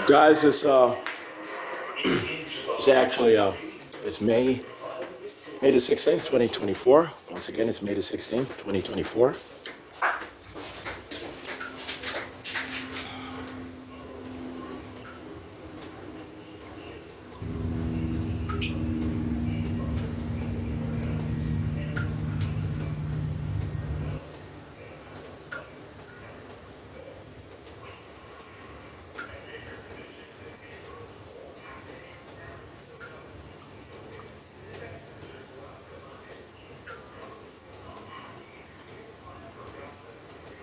Guys, it's actually it's May the 16th, 2024. Once again, it's May the 16th, 2024.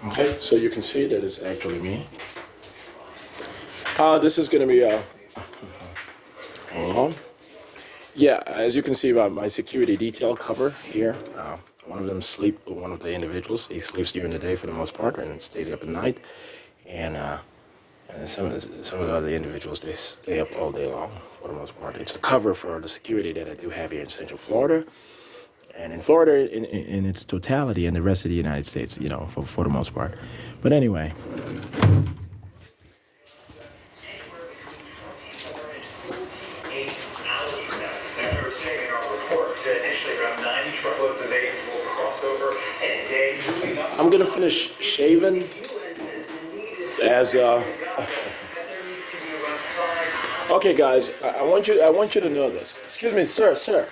Okay, so you can see that it's actually me. This is going to be hold on. Yeah, as you can see by my security detail cover here, one of them one of the individuals, he sleeps during the day for the most part and stays up at night. And some of the other individuals, they stay up all day long for the most part. It's a cover for the security that I do have here in Central Florida. And in Florida, in its totality, and the rest of the United States, you know, for the most part. But anyway. I'm gonna finish shaving as Okay, guys, I want you to know this. Excuse me, sir.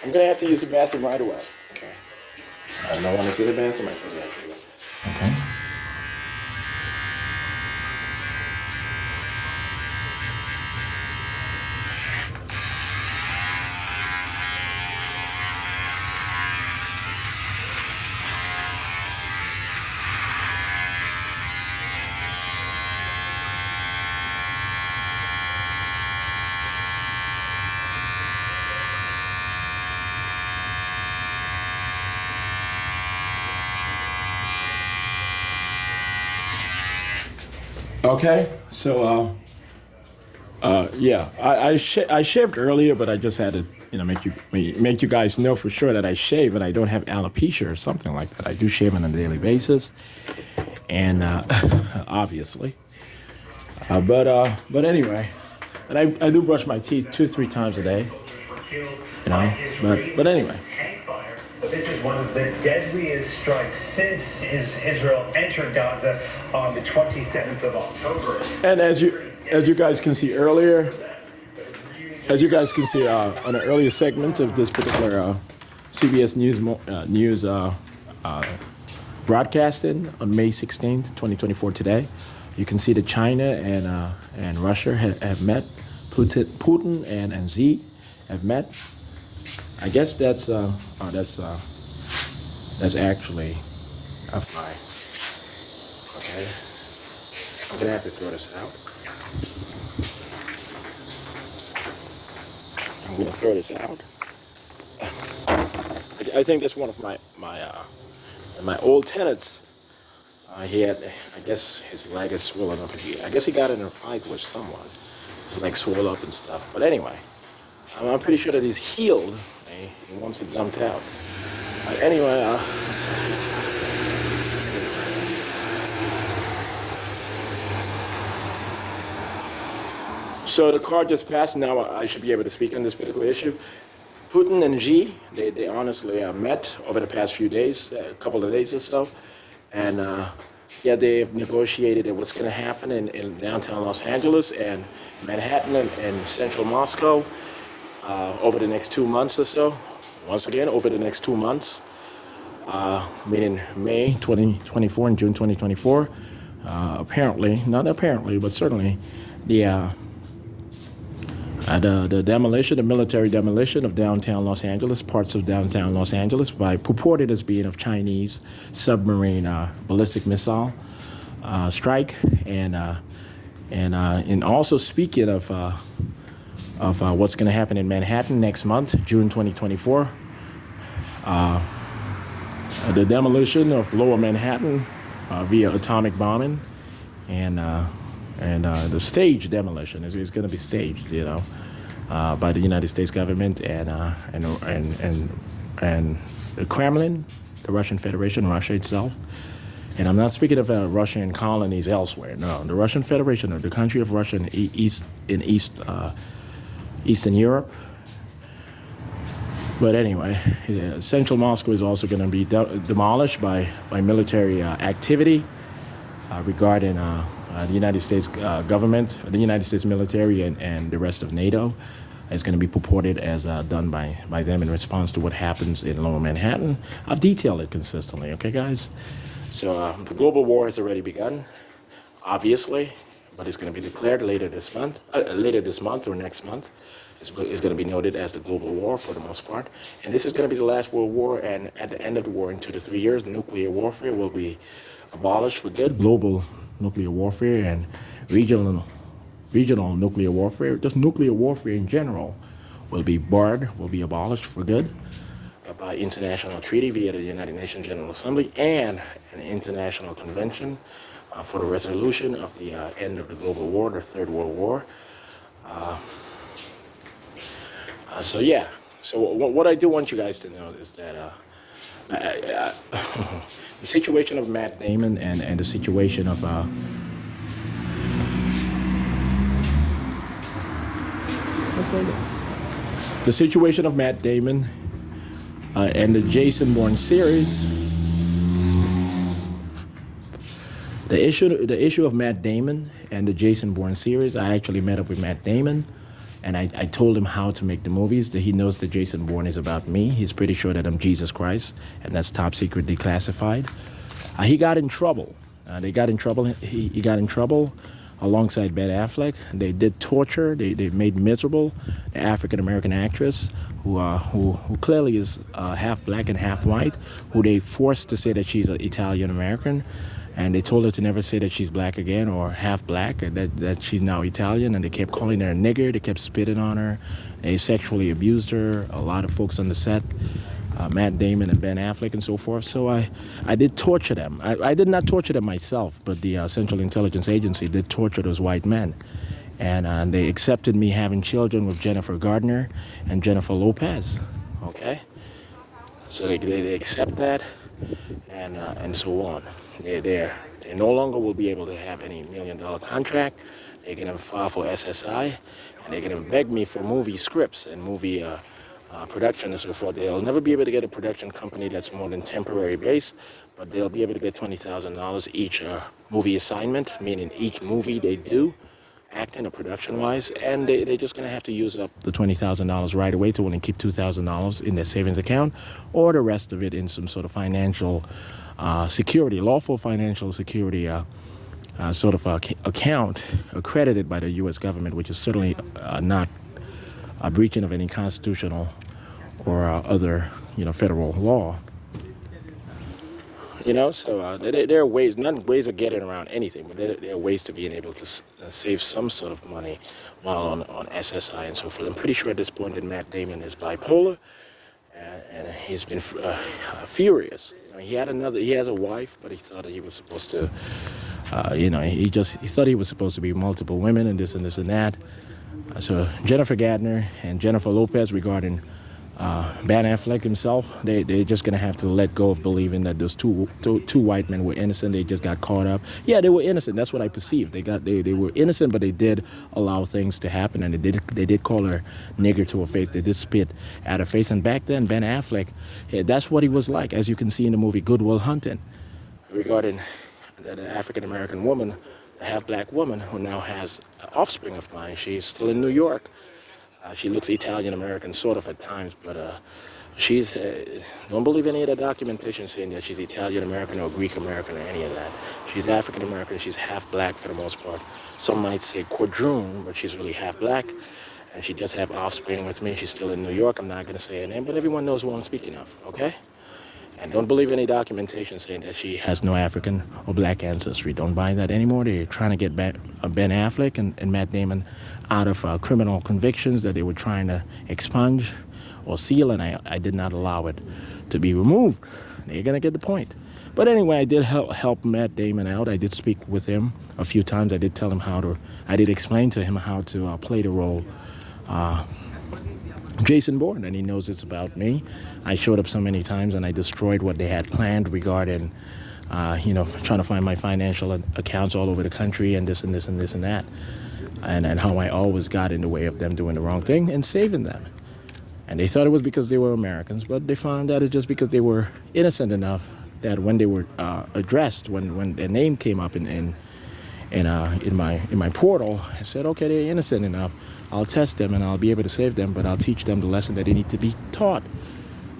I'm gonna have to use the bathroom right away. Okay. No one is in the bathroom. I think okay. Okay, so yeah, I shaved earlier, but I just had to, you know, make you guys know for sure that I shave and I don't have alopecia or something like that. I do shave on a daily basis, and obviously, but anyway, and I do brush my teeth 2-3 times a day, you know, but anyway. This is one of the deadliest strikes since Israel entered Gaza on the 27th of October. And as you guys can see earlier, on an earlier segment of this particular CBS News broadcasting on May 16th, 2024 today, you can see that China and Russia have met. Putin and Xi have met. I guess that's actually a fly. Okay, I'm gonna have to throw this out. I'm gonna throw this out. I think that's one of my old tenants. He had, I guess his leg is swollen up. I guess he got in a fight with someone. His leg swelled up and stuff. But anyway, I'm pretty sure that he's healed. He wants it dumped out. Anyway, so the card just passed. Now I should be able to speak on this particular issue. Putin and Xi, they honestly met over the past few days, a couple of days or so. And yeah, they've negotiated what's going to happen in downtown Los Angeles and Manhattan and central Moscow over the next 2 months or so. Once again, over the next 2 months, meaning May 2024 and June 2024. Not apparently, but certainly, the demolition, the military demolition of downtown Los Angeles, parts of downtown Los Angeles, by purported as being of Chinese submarine ballistic missile strike, and also speaking of what's going to happen in Manhattan next month, June 2024, the demolition of Lower Manhattan via atomic bombing, and the staged demolition is going to be staged, you know, by the United States government and the Kremlin, the Russian Federation, Russia itself, And I'm not speaking of Russian colonies elsewhere. No, the Russian Federation, or the country of Russia Eastern Europe. But anyway, central Moscow is also going to be demolished by military activity regarding the United States government, the United States military, and the rest of NATO. It's going to be purported as done by them in response to what happens in Lower Manhattan. I've detailed it consistently, okay, guys? So the global war has already begun, obviously, but it's going to be declared later this month or next month. It's going to be noted as the global war for the most part. And this is going to be the last world war, and at the end of the war, in 2 to 3 years, nuclear warfare will be abolished for good. Global nuclear warfare and regional nuclear warfare, just nuclear warfare in general, will be barred, will be abolished for good by international treaty via the United Nations General Assembly and an international convention for the resolution of the end of the global war, the Third World War. So what I do want you guys to know is that the situation of Matt Damon and the situation of Matt Damon and the Jason Bourne series. The issue of Matt Damon and the Jason Bourne series. I actually met up with Matt Damon. And I told him how to make the movies, that he knows that Jason Bourne is about me. He's pretty sure that I'm Jesus Christ, and that's top secret declassified. He got in trouble. He got in trouble alongside Ben Affleck. They did torture. They made miserable the African-American actress who clearly is half black and half white, who they forced to say that she's an Italian-American. And they told her to never say that she's black again or half black, or that she's now Italian. And they kept calling her a nigger. They kept spitting on her. They sexually abused her. A lot of folks on the set, Matt Damon and Ben Affleck and so forth. So I did torture them. I did not torture them myself, but the Central Intelligence Agency did torture those white men. And they accepted me having children with Jennifer Gardner and Jennifer Lopez. Okay? So they accept that and so on. They no longer will be able to have any $1 million contract. They're going to file for SSI, and they're going to beg me for movie scripts and movie production and so forth. They'll never be able to get a production company that's more than temporary base, but they'll be able to get $20,000 each movie assignment, meaning each movie they do, acting or production-wise, and they're just going to have to use up the $20,000 right away to only keep $2,000 in their savings account, or the rest of it in some sort of financial security, lawful financial security sort of account accredited by the U.S. government, which is certainly not a breaching of any constitutional or other, federal law. So there are ways, not ways of getting around anything, but there are ways to being able to save some sort of money while on SSI and so forth. I'm pretty sure at this point that Matt Damon is bipolar, and he's been furious. He has a wife, but he thought that he was supposed to, he thought he was supposed to be multiple women and this and this and that. So Jennifer Gardner and Jennifer Lopez regarding Ben Affleck himself, they're just going to have to let go of believing that those two white men were innocent. They just got caught up. Yeah, they were innocent. That's what I perceived. They were innocent, but they did allow things to happen, and they did call her nigger to her face. They did spit at her face. And back then, Ben Affleck, that's what he was like, as you can see in the movie Good Will Hunting, regarding the African-American woman, a half-black woman who now has offspring of mine. She's still in New York. She looks Italian-American sort of at times, but she's, don't believe any of the documentation saying that she's Italian-American or Greek-American or any of that. She's African-American, she's half-black for the most part. Some might say quadroon, but she's really half-black, and she does have offspring with me. She's still in New York. I'm not going to say her name, but everyone knows who I'm speaking of, okay? And don't believe any documentation saying that she has no African or black ancestry. Don't buy that anymore. They're trying to get Ben Affleck and Matt Damon out of criminal convictions that they were trying to expunge or seal, and I did not allow it to be removed. They're going to get the point. But anyway, I did help Matt Damon out. I did speak with him a few times. I did tell him I did explain to him how to play the role Jason Bourne, and he knows it's about me. I showed up so many times and I destroyed what they had planned regarding trying to find my financial accounts all over the country and this and this and this and that. And how I always got in the way of them doing the wrong thing and saving them. And they thought it was because they were Americans, but they found that it's just because they were innocent enough that when they were addressed, when their name came up in my portal, I said, okay, they're innocent enough. I'll test them and I'll be able to save them, but I'll teach them the lesson that they need to be taught.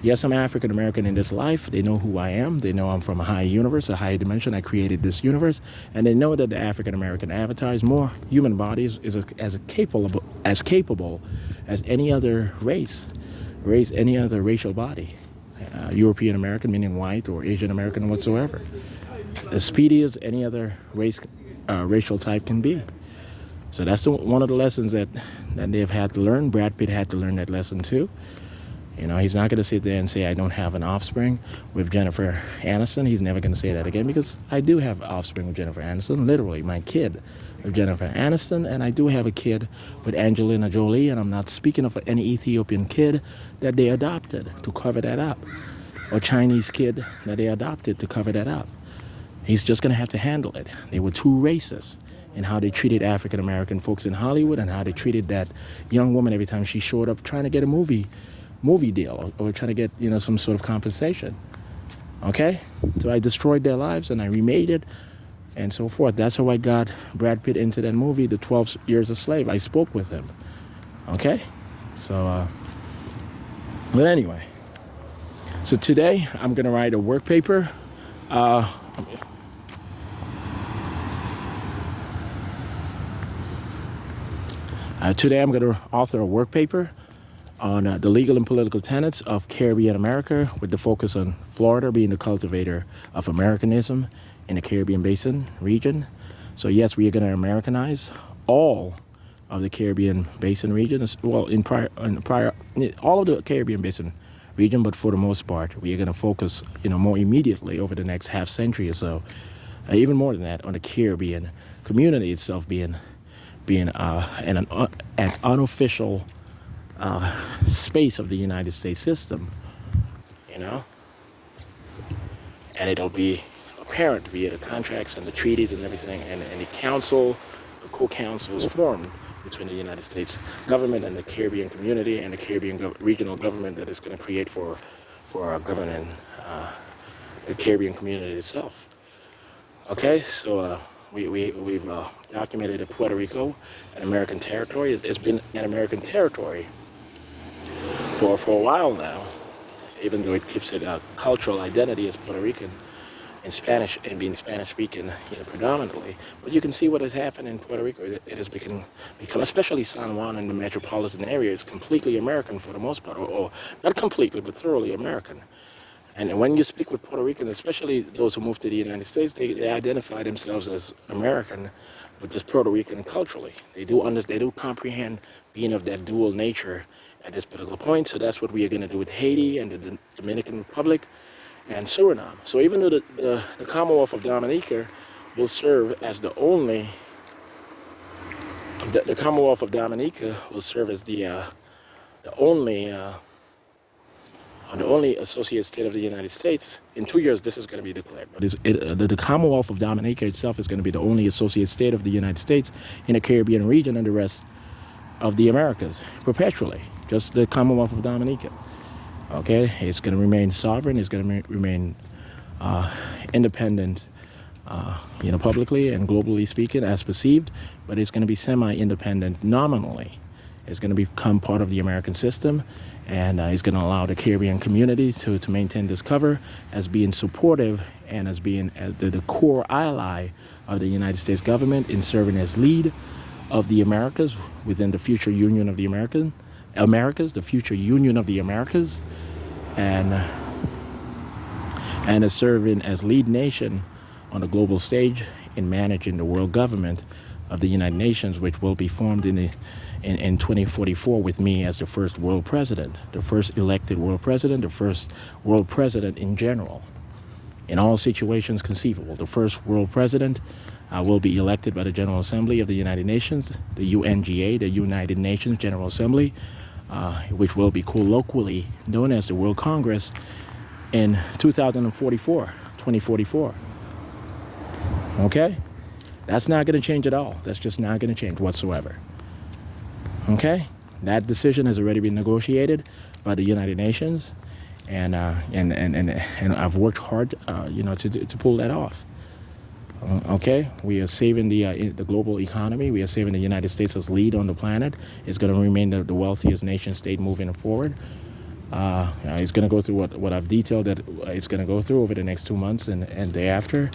Yes, I'm African American in this life. They know who I am. They know I'm from a higher universe, a higher dimension. I created this universe, and they know that the African American avatar is more human bodies is as capable as any other race, any other racial body. European American, meaning white, or Asian American whatsoever. As speedy as any other racial type can be. So that's one of the lessons that they've had to learn. Brad Pitt had to learn that lesson too. He's not going to sit there and say I don't have an offspring with Jennifer Aniston. He's never going to say that again, because I do have offspring with Jennifer Aniston, literally my kid with Jennifer Aniston, and I do have a kid with Angelina Jolie, and I'm not speaking of any Ethiopian kid that they adopted to cover that up, or Chinese kid that they adopted to cover that up. He's just going to have to handle it. They were two racists in how they treated African American folks in Hollywood and how they treated that young woman every time she showed up trying to get a movie deal or trying to get some sort of compensation. Okay, so I destroyed their lives and I remade it and so forth. That's how I got Brad Pitt into that movie, The 12 Years a Slave. I spoke with him. Okay, so but anyway, so today I'm gonna write a work paper. Today I'm going to author a work paper on the legal and political tenets of Caribbean-America, with the focus on Florida being the cultivator of Americanism in the Caribbean Basin region. So yes, we are going to Americanize all of the Caribbean Basin region, well, all of the Caribbean Basin region, but for the most part, we are going to focus, more immediately over the next half century or so, even more than that, on the Caribbean community itself being an unofficial space of the United States system, and it'll be apparent via the contracts and the treaties and everything, and the co-councils formed between the United States government and the Caribbean community and the Caribbean regional government that is going to create for governing the Caribbean community itself. Okay, so we've documented that Puerto Rico, an American territory, it's been an American territory for a while now, even though it keeps its cultural identity as Puerto Rican and Spanish, and being Spanish-speaking, predominantly. But you can see what has happened in Puerto Rico. It has become, especially San Juan and the metropolitan area, is completely American for the most part, or not completely, but thoroughly American. And when you speak with Puerto Ricans, especially those who moved to the United States, they identify themselves as American, but just Puerto Rican culturally. They do comprehend being of that dual nature at this particular point. So that's what we are going to do with Haiti and the Dominican Republic and Suriname. So even though the Commonwealth of Dominica will serve as the only associate state of the United States. In 2 years, this is going to be declared. But the Commonwealth of Dominica itself is going to be the only associate state of the United States in the Caribbean region and the rest of the Americas, perpetually. Just the Commonwealth of Dominica. Okay, it's going to remain sovereign. It's going to remain independent, publicly and globally speaking, as perceived. But it's going to be semi-independent nominally. It's going to become part of the American system, and it's going to allow the Caribbean community to maintain this cover as being supportive and as being the core ally of the United States government in serving as lead of the Americas within the future Union of the Americas, the future Union of the Americas, and as serving as lead nation on the global stage in managing the world government of the United Nations, which will be formed in 2044 with me as the first world president, the first elected world president, the first world president in general, in all situations conceivable. The first world president will be elected by the General Assembly of the United Nations, the UNGA, the United Nations General Assembly, which will be colloquially known as the World Congress in 2044. Okay? That's not going to change at all. That's just not going to change whatsoever. Okay? That decision has already been negotiated by the United Nations, and I've worked hard, to pull that off. Okay, we are saving the global economy. We are saving the United States as lead on the planet. It's going to remain the wealthiest nation state moving forward. It's going to go through what I've detailed that it's going to go through over the next 2 months and thereafter.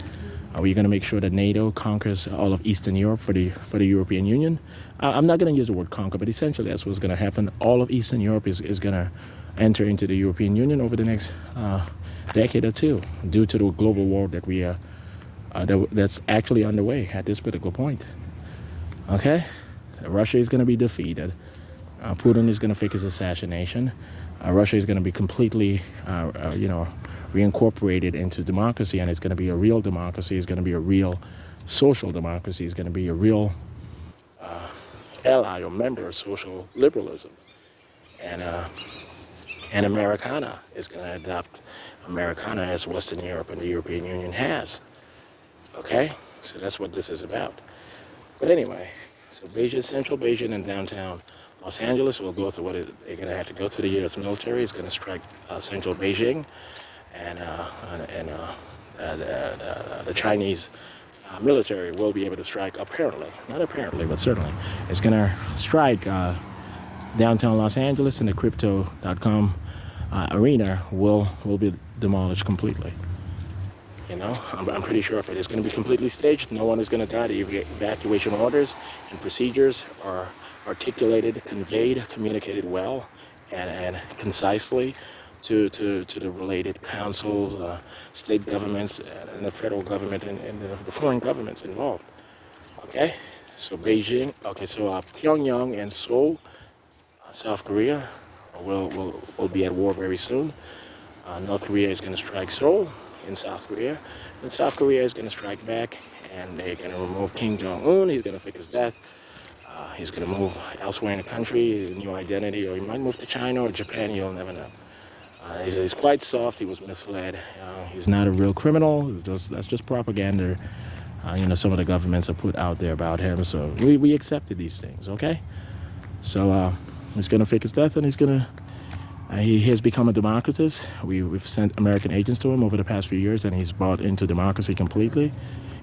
We're going to make sure that NATO conquers all of Eastern Europe for the European Union. I'm not going to use the word conquer, but essentially that's what's going to happen. All of Eastern Europe is going to enter into the European Union over the next decade or two, due to the global war that that's actually underway at this particular point. Okay, so Russia is going to be defeated. Putin is going to fake his assassination. Russia is going to be completely, reincorporated into democracy, and it's going to be a real democracy. It's going to be a real social democracy. It's going to be a real ally or member of social liberalism. And Americana is going to adopt Americana as Western Europe and the European Union has. Okay? So that's what this is about. But anyway, so Beijing, central Beijing and downtown Los Angeles will go through what they're going to have to go through. The U.S. military is going to strike central Beijing, and the Chinese military will be able to strike, apparently, not apparently, but certainly, it's going to strike downtown Los Angeles, and the crypto.com arena will be demolished completely. You know, I'm pretty sure if it is going to be completely staged, no one is going to die. The evacuation orders and procedures are articulated, conveyed, communicated well and concisely to the related councils, state governments, and the federal government and the foreign governments involved. Okay, so Beijing. Okay, so Pyongyang and Seoul, South Korea, will be at war very soon. North Korea is going to strike Seoul in South Korea, and South Korea is going to strike back, and they're going to remove Kim Jong-un. He's going to fake his death. He's going to move elsewhere in the country, a new identity, or he might move to China or Japan. You'll never know. He's quite soft. He was misled. He's not a real criminal. That's just propaganda. Some of the governments have put out there about him. So we accepted these things. Okay. So he's going to fake his death, and he has become a democratist. We've sent American agents to him over the past few years, and he's bought into democracy completely.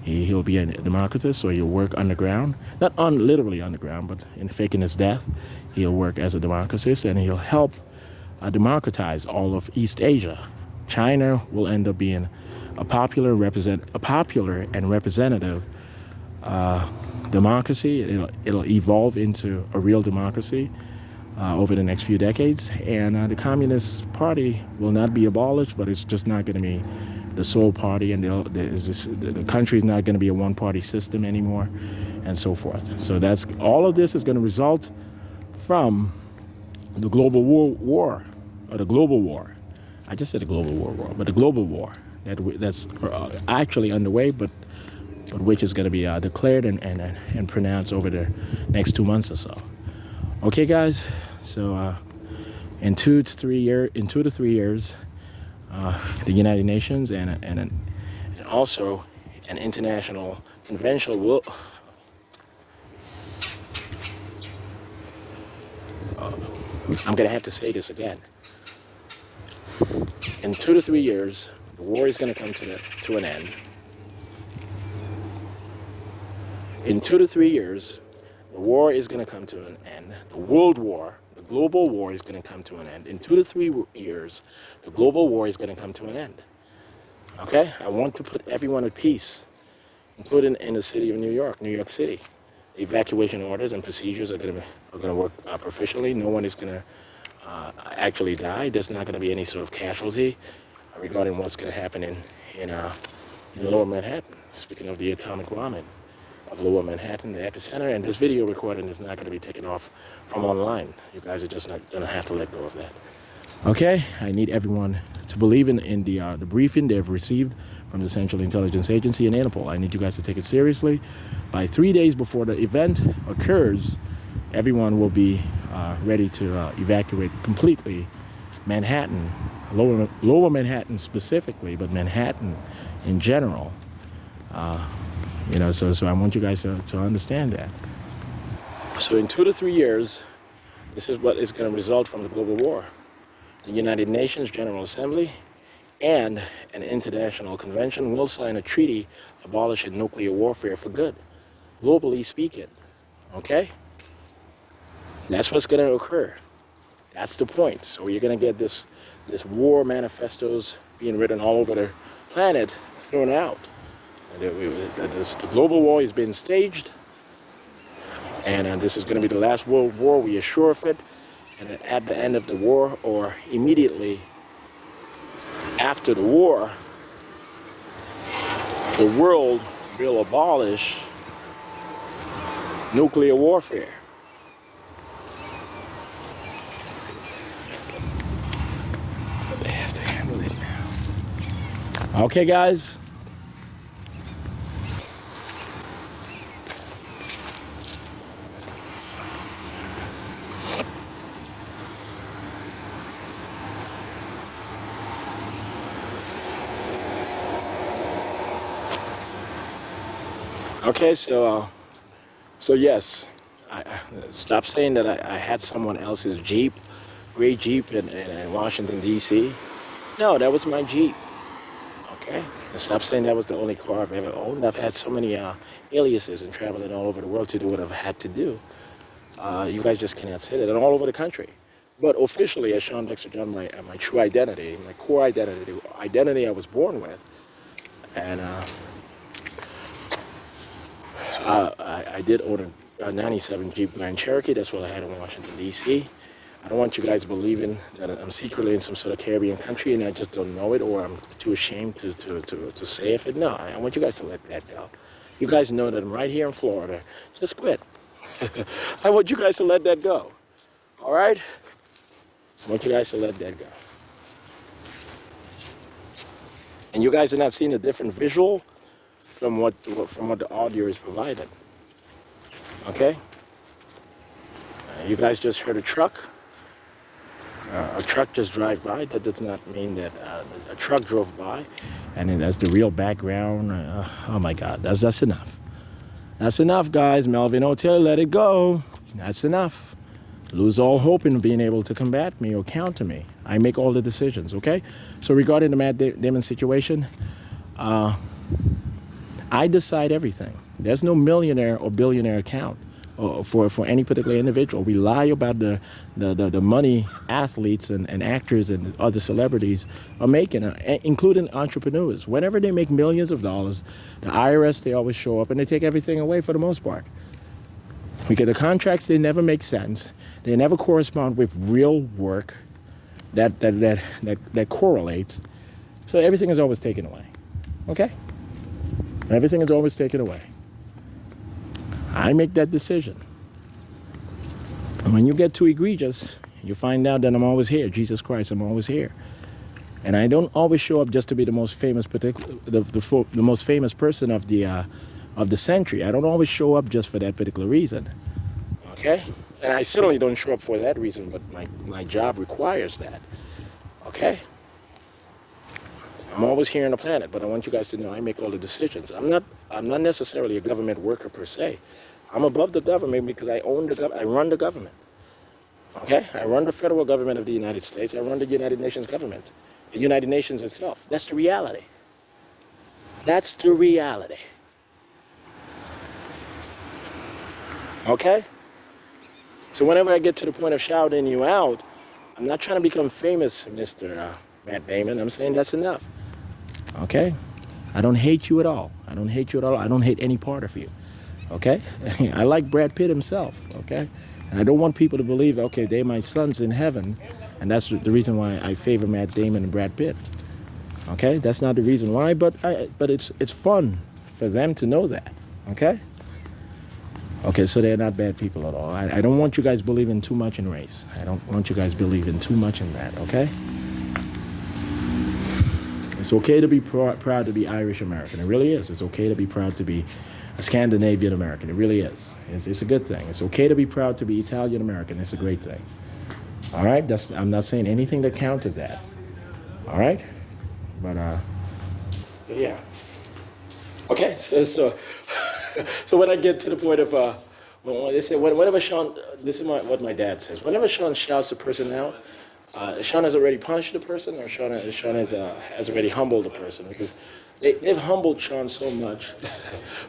He'll be a democratist, so he'll work underground. Not literally underground, but in faking his death, he'll work as a democratist, and he'll help democratize all of East Asia. China will end up being a popular and representative democracy. It'll evolve into a real democracy over the next few decades, and the Communist Party will not be abolished, but it's just not going to be the sole party, and the country's not going to be a one-party system anymore, and so forth. So all of this is going to result from the global war. I just said the global war, but the global war that's actually underway, but which is going to be declared and pronounced over the next 2 months or so. Okay, guys. So in 2 to 3 years, the United Nations and also an international convention will. I'm going to have to say this again. In 2 to 3 years, the war is going to come to an end. In 2 to 3 years, the war is going to come to an end. The world war, the global war is going to come to an end. In 2 to 3 years, the global war is going to come to an end. Okay? I want to put everyone at peace, including in the city of New York City. The evacuation orders and procedures are going to work proficiently. No one is going to actually die. There's not going to be any sort of casualty regarding what's going to happen in Lower Manhattan. Speaking of the atomic bombing of Lower Manhattan, the epicenter, and this video recording is not going to be taken off from online. You guys are just not going to have to let go of that. Okay, I need everyone to believe in the briefing they've received from the Central Intelligence Agency and INTERPOL. I need you guys to take it seriously. By 3 days before the event occurs, everyone will be ready to evacuate completely Manhattan, Lower Manhattan specifically, but Manhattan in general. So I want you guys to understand that. So in 2 to 3 years, this is what is going to result from the global war. The United Nations General Assembly and an international convention will sign a treaty abolishing nuclear warfare for good, globally speaking. Okay? That's what's going to occur. That's the point. So you're going to get this war manifestos being written all over the planet, thrown out. The global war is being staged, and this is going to be the last world war, we are sure of it. And at the end of the war, or immediately after the war, the world will abolish nuclear warfare. They have to handle it now. Okay, guys. Okay, so yes, I stop saying that I had someone else's Jeep, gray Jeep in Washington, D.C. No, that was my Jeep, okay? And stop saying that was the only car I've ever owned. I've had so many aliases and traveling all over the world to do what I've had to do. You guys just cannot say that, and all over the country. But officially, as Shawn Dexter John, my true identity, my core identity, the identity I was born with, and I did own a 97 Jeep Grand Cherokee. That's what I had in Washington, D.C. I don't want you guys believing that I'm secretly in some sort of Caribbean country and I just don't know it, or I'm too ashamed to say it. No, I want you guys to let that go. You guys know that I'm right here in Florida. Just quit. I want you guys to let that go. All right? I want you guys to let that go. And you guys are not seeing a different visual from what the audio is provided. Okay? You guys just heard a truck. A truck just drive by. That does not mean that a truck drove by, and then that's the real background. Oh my God, that's enough. That's enough, guys. Melvin Hotel, let it go. That's enough. Lose all hope in being able to combat me or counter me. I make all the decisions. Okay? So regarding the Matt Damon situation, I decide everything. There's no millionaire or billionaire account for any particular individual. We lie about the money athletes and actors and other celebrities are making, including entrepreneurs. Whenever they make millions of dollars, the IRS, they always show up and they take everything away for the most part. Because the contracts, they never make sense. They never correspond with real work that correlates. So everything is always taken away. Okay? Everything is always taken away. I make that decision. And when you get too egregious, you find out that I'm always here. Jesus Christ, I'm always here. And I don't always show up just to be the most famous, the most famous person of the century. I don't always show up just for that particular reason. Okay? And I certainly don't show up for that reason, but my job requires that. Okay? I'm always here on the planet, but I want you guys to know I make all the decisions. I'm not necessarily a government worker per se. I'm above the government because I run the government. Okay? I run the federal government of the United States. I run the United Nations government. The United Nations itself. That's the reality. That's the reality. Okay? So whenever I get to the point of shouting you out, I'm not trying to become famous, Mr. Matt Damon. I'm saying that's enough. Okay? I don't hate you at all. I don't hate you at all. I don't hate any part of you. Okay? I like Brad Pitt himself. Okay? And I don't want people to believe, okay, they're my sons in heaven, and that's the reason why I favor Matt Damon and Brad Pitt. Okay? That's not the reason why, but it's fun for them to know that. Okay? Okay, so they're not bad people at all. I don't want you guys believing too much in race. I don't want you guys believing too much in that, okay? It's okay to be proud to be Irish American. It really is. It's okay to be proud to be a Scandinavian American. It really is. It's a good thing. It's okay to be proud to be Italian American. It's a great thing. All right? I'm not saying anything that counters that. All right? But yeah. Okay, so So when I get to the point of, when they say, whenever Shawn, this is what my dad says, whenever Shawn shouts the person out, Shawn has already punished the person, or Shawn has already humbled the person, because they've humbled Shawn so much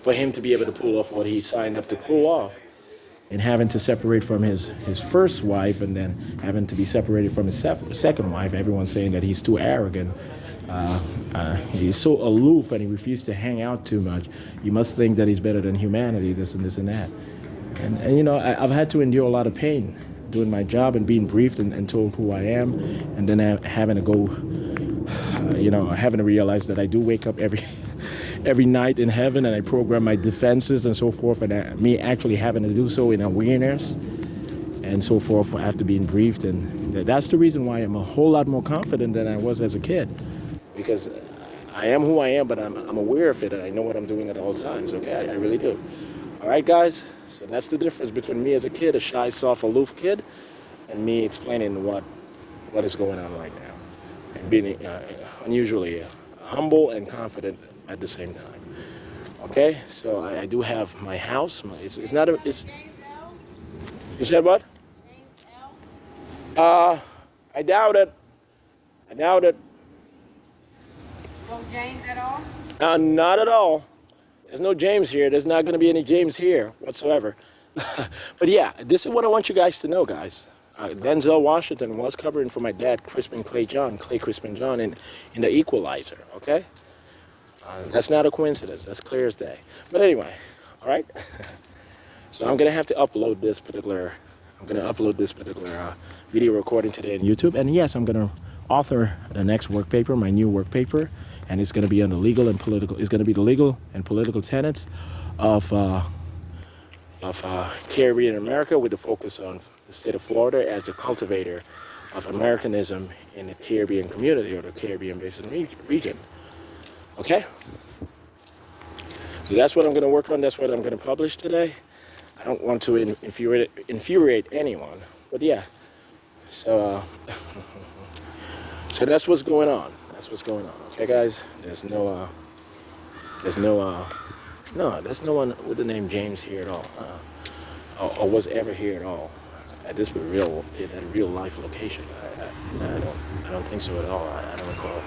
for him to be able to pull off what he signed up to pull off, and having to separate from his first wife, and then having to be separated from his second wife. Everyone's saying that he's too arrogant. He's so aloof, and he refused to hang out too much. You must think that he's better than humanity, this and this and that. And you know, I've had to endure a lot of pain doing my job and being briefed and told who I am, and then having to go, having to realize that I do wake up every night in heaven, and I program my defenses and so forth, and me actually having to do so in awareness and so forth after being briefed. And that's the reason why I'm a whole lot more confident than I was as a kid, because I am who I am, but I'm aware of it, and I know what I'm doing at all times. Okay, I really do. All right, guys, so that's the difference between me as a kid, a shy, soft, aloof kid, and me explaining what is going on right now, and being unusually humble and confident at the same time. Okay, so I do have my house. It's not a. It's. You said what? I doubt it. I doubt it. No James at all? Not at all. There's no James here. There's not going to be any James here whatsoever. But yeah, this is what I want you guys to know, guys. Denzel Washington was covering for my dad, Clay Crispin John, in The Equalizer, okay? That's not a coincidence. That's clear as day. But anyway, all right? So I'm going to have to upload this particular video recording today on YouTube. And yes, I'm going to author the next work paper, my new work paper, and it's going to be on the legal and political. It's going to be the legal and political tenets of Caribbean-America, with the focus on the state of Florida as the cultivator of Americanism in the Caribbean community, or the Caribbean Basin region. Okay? So that's what I'm going to work on. That's what I'm going to publish today. I don't want to infuriate anyone, but yeah. So, so that's what's going on. That's what's going on. Okay, guys. There's no one with the name James here at all, or was ever here at all. At this real life location, I don't think so at all. I don't recall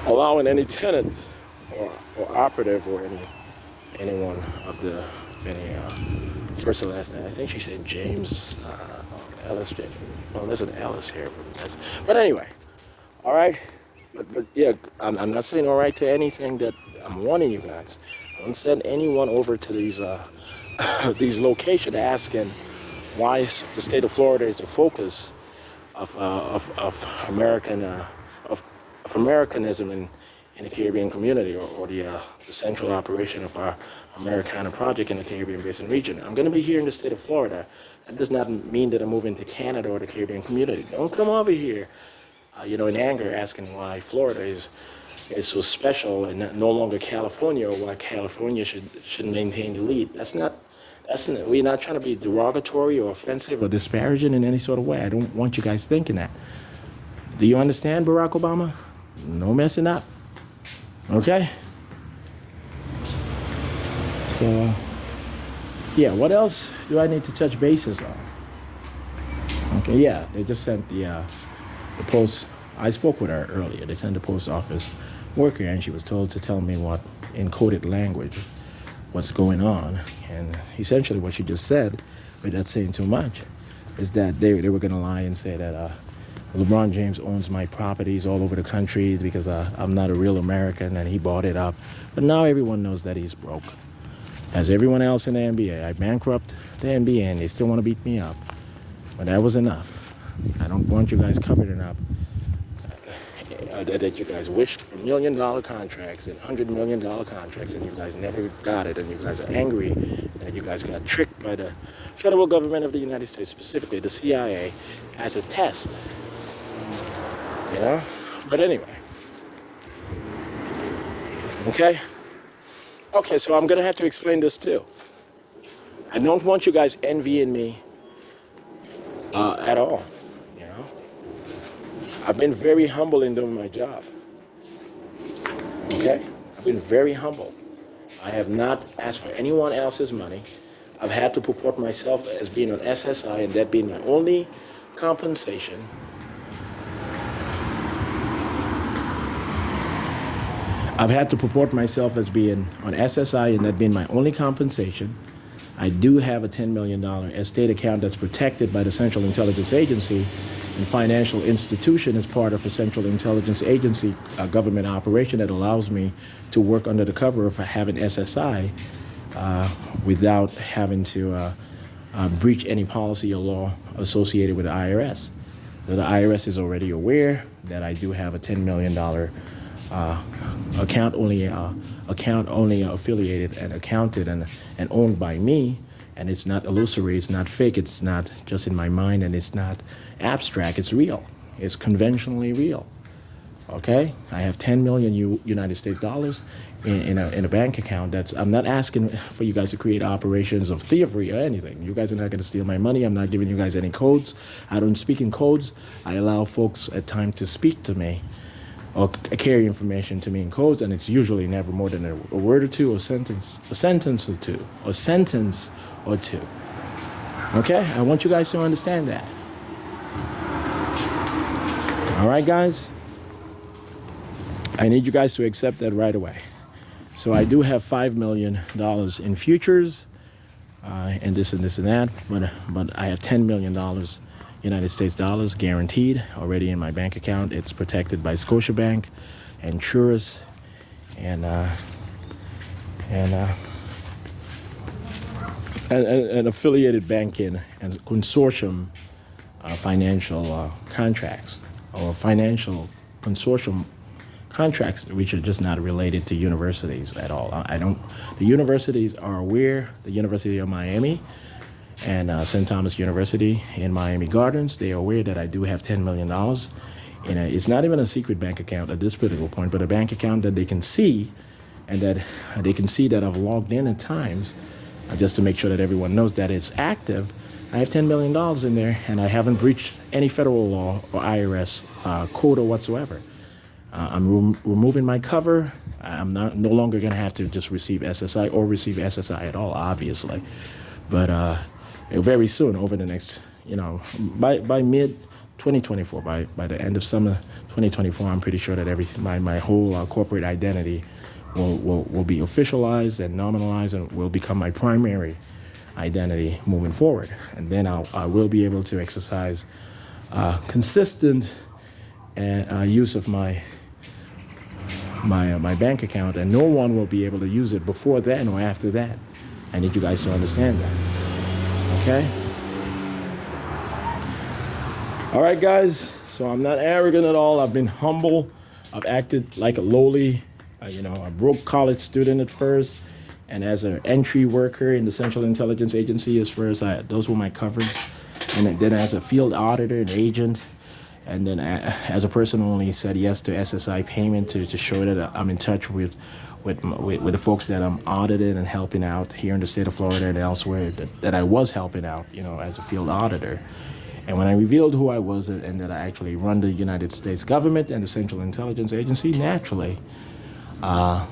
allowing any tenant or operative or anyone of any first or last name. I think she said James Ellis. Well, there's an Ellis here, but anyway, all right. But yeah, I'm not saying all right to anything that I'm warning you guys. Don't send anyone over to these these locations asking why the state of Florida is the focus of Americanism in the Caribbean community, or the central operation of our Americana project in the Caribbean Basin region. I'm going to be here in the state of Florida. That does not mean that I'm moving to Canada or the Caribbean community. Don't come over here, in anger, asking why Florida is so special and no longer California, or why California should maintain the lead. We're not trying to be derogatory or offensive or disparaging in any sort of way. I don't want you guys thinking that. Do you understand, Barack Obama? No messing up. Okay? So, yeah, what else do I need to touch bases on? Okay, yeah, they just sent the post. I spoke with her earlier. They sent the post office worker, and she was told to tell me what, in coded language, what's going on. And essentially what she just said, without saying too much, is that they were going to lie and say that LeBron James owns my properties all over the country because I'm not a real American and he bought it up. But now everyone knows that he's broke. As everyone else in the NBA, I bankrupt the NBA and they still want to beat me up. But that was enough. I don't want you guys covered enough. That you guys wished for $1 million contracts and $100 million contracts, and you guys never got it, and you guys are angry that you guys got tricked by the federal government of the United States, specifically the CIA, as a test. But anyway. Okay, so I'm going to have to explain this too. I don't want you guys envying me at all. I've been very humble in doing my job. Okay? I've been very humble. I have not asked for anyone else's money. I've had to purport myself as being on SSI and that being my only compensation. I've had to purport myself as being on SSI and that being my only compensation. I do have a $10 million estate account that's protected by the Central Intelligence Agency and financial institution as part of a Central Intelligence Agency government operation that allows me to work under the cover of having SSI without having to breach any policy or law associated with the IRS. So the IRS is already aware that I do have a $10 million account only affiliated and accounted and owned by me, and it's not illusory, it's not fake, it's not just in my mind, and it's not abstract, it's real. It's conventionally real. Okay? I have 10 million United States dollars in a bank account. I'm not asking for you guys to create operations of thievery or anything. You guys are not going to steal my money. I'm not giving you guys any codes. I don't speak in codes. I allow folks at times to speak to me or carry information to me in codes, and it's usually never more than a word or two, or a sentence or two. Okay? I want you guys to understand that. All right, guys? I need you guys to accept that right away. So I do have $5 million in futures, and this and that, but I have $10 million United States dollars guaranteed already in my bank account. It's protected by Scotiabank and Truist and affiliated banking and consortium financial contracts or financial consortium contracts which are just not related to universities at all. The universities are aware, the University of Miami and St. Thomas University in Miami Gardens, they are aware that I do have $10 million. It's not even a secret bank account at this particular point, but a bank account that they can see, and that they can see that I've logged in at times, just to make sure that everyone knows that it's active. I have $10 million in there, and I haven't breached any federal law or IRS code or whatsoever. I'm removing my cover. I'm no longer going to have to just receive SSI or receive SSI at all, obviously. But very soon, over the next, by mid 2024, by the end of summer 2024, I'm pretty sure that everything, my whole corporate identity will be officialized and nominalized and will become my primary identity moving forward. And then I will be able to exercise consistent use of my bank account, and no one will be able to use it before then or after that. I need you guys to understand that. Okay? All right, guys. So I'm not arrogant at all. I've been humble. I've acted like a lowly, a broke college student at first, and as an entry worker in the Central Intelligence Agency at first, those were my covers. And then as a field auditor and agent, and then as a person who only said yes to SSI payment to show that I'm in touch with the folks that I'm auditing and helping out here in the state of Florida and elsewhere, that I was helping out, as a field auditor. And when I revealed who I was and that I actually run the United States government and the Central Intelligence Agency, naturally, and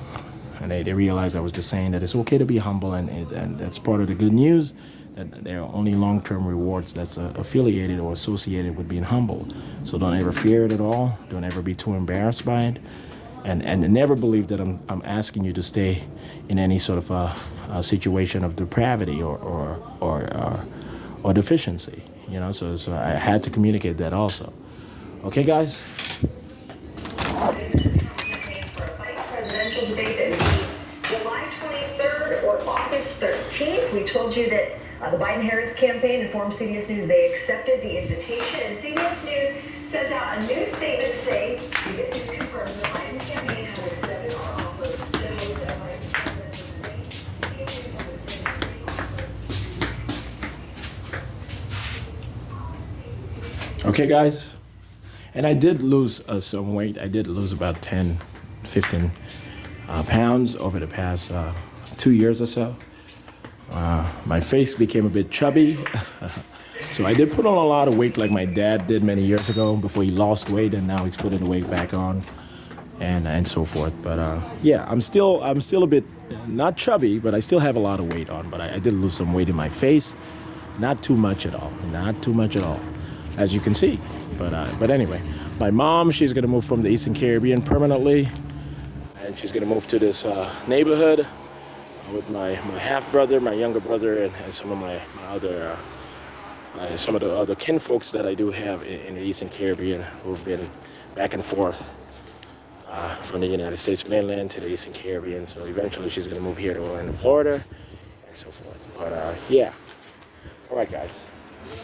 they realized I was just saying that it's okay to be humble, and that's part of the good news, that there are only long-term rewards that's affiliated or associated with being humble. So don't ever fear it at all. Don't ever be too embarrassed by it. And never believe that I'm asking you to stay in any sort of a situation of depravity or deficiency. So I had to communicate that also. Okay, guys? Campaigns for a vice presidential debate that would be July 23rd or August 13th. We told you that the Biden-Harris campaign informed CBS News they accepted the invitation, and CBS News sent out a new statement saying CBS News confirms the Biden campaign has accepted our offer to host a vice presidential debate. Okay, guys? And I did lose some weight. I did lose about 10, 15 pounds over the past 2 years or so. My face became a bit chubby. So I did put on a lot of weight like my dad did many years ago before he lost weight, and now he's putting the weight back on and so forth. But yeah, I'm still a bit Not chubby, but I still have a lot of weight on. But I did lose some weight in my face. Not too much at all. Not too much at all, as you can see. But anyway, my mom, she's gonna move from the Eastern Caribbean permanently, and she's gonna move to this neighborhood with my half brother, my younger brother, and some of my other some of the other kin folks that I do have in the Eastern Caribbean who've been back and forth from the United States mainland to the Eastern Caribbean. So eventually she's gonna move here to Orlando, Florida, and so forth. But yeah, all right, guys.